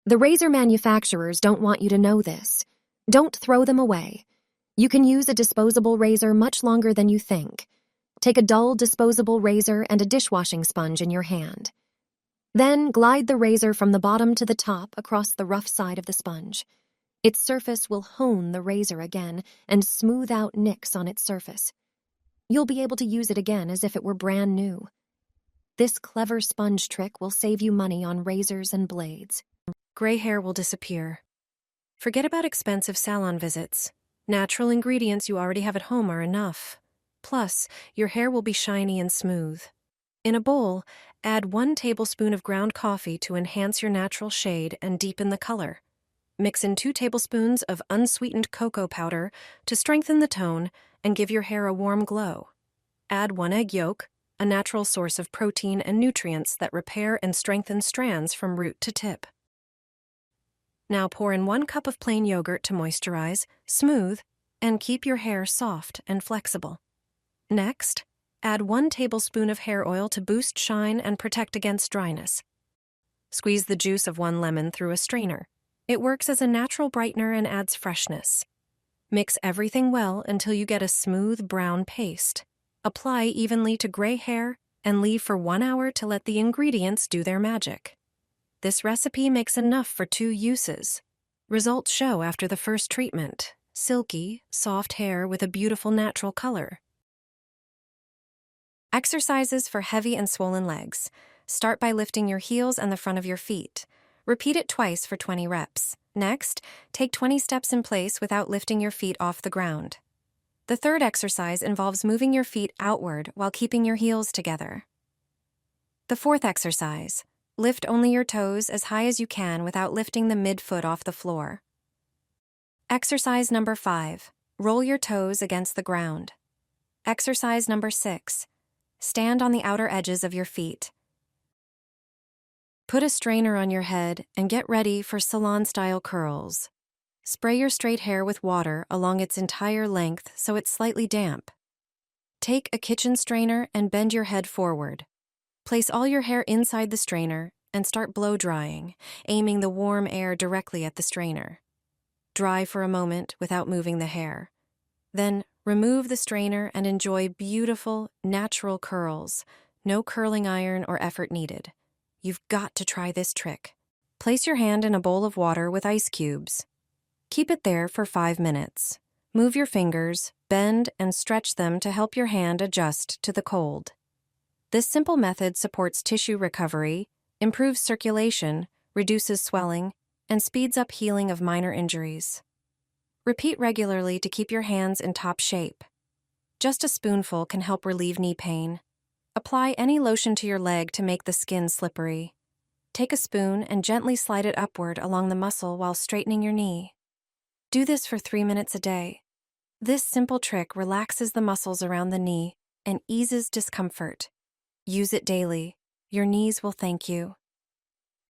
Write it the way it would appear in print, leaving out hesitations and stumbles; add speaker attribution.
Speaker 1: The razor manufacturers don't want you to know this. Don't throw them away. You can use a disposable razor much longer than you think. Take a dull disposable razor and a dishwashing sponge in your hand. Then glide the razor from the bottom to the top across the rough side of the sponge. Its surface will hone the razor again and smooth out nicks on its surface. You'll be able to use it again as if it were brand new. This clever sponge trick will save you money on razors and blades.
Speaker 2: Gray hair will disappear. Forget about expensive salon visits. Natural ingredients you already have at home are enough. Plus, your hair will be shiny and smooth. In a bowl, add 1 tablespoon of ground coffee to enhance your natural shade and deepen the color. Mix in 2 tablespoons of unsweetened cocoa powder to strengthen the tone and give your hair a warm glow. Add 1 egg yolk, a natural source of protein and nutrients that repair and strengthen strands from root to tip. Now pour in 1 cup of plain yogurt to moisturize, smooth, and keep your hair soft and flexible. Next, add 1 tablespoon of hair oil to boost shine and protect against dryness. Squeeze the juice of 1 lemon through a strainer. It works as a natural brightener and adds freshness. Mix everything well until you get a smooth brown paste. Apply evenly to gray hair and leave for 1 hour to let the ingredients do their magic. This recipe makes enough for 2 uses. Results show after the first treatment: silky, soft hair with a beautiful natural color. Exercises for heavy and swollen legs. Start by lifting your heels and the front of your feet. Repeat it twice for 20 reps. Next, take 20 steps in place without lifting your feet off the ground. The third exercise involves moving your feet outward while keeping your heels together. The fourth exercise: lift only your toes as high as you can without lifting the midfoot off the floor. Exercise number 5: roll your toes against the ground. Exercise number 6: stand on the outer edges of your feet. Put a strainer on your head and get ready for salon-style curls. Spray your straight hair with water along its entire length so it's slightly damp. Take a kitchen strainer and bend your head forward. Place all your hair inside the strainer and start blow-drying, aiming the warm air directly at the strainer. Dry for a moment without moving the hair. Then remove the strainer and enjoy beautiful, natural curls. No curling iron or effort needed. You've got to try this trick. Place your hand in a bowl of water with ice cubes. Keep it there for 5 minutes. Move your fingers, bend, and stretch them to help your hand adjust to the cold. This simple method supports tissue recovery, improves circulation, reduces swelling, and speeds up healing of minor injuries. Repeat regularly to keep your hands in top shape. Just a spoonful can help relieve knee pain. Apply any lotion to your leg to make the skin slippery. Take a spoon and gently slide it upward along the muscle while straightening your knee. Do this for 3 minutes a day. This simple trick relaxes the muscles around the knee and eases discomfort. Use it daily. Your knees will thank you.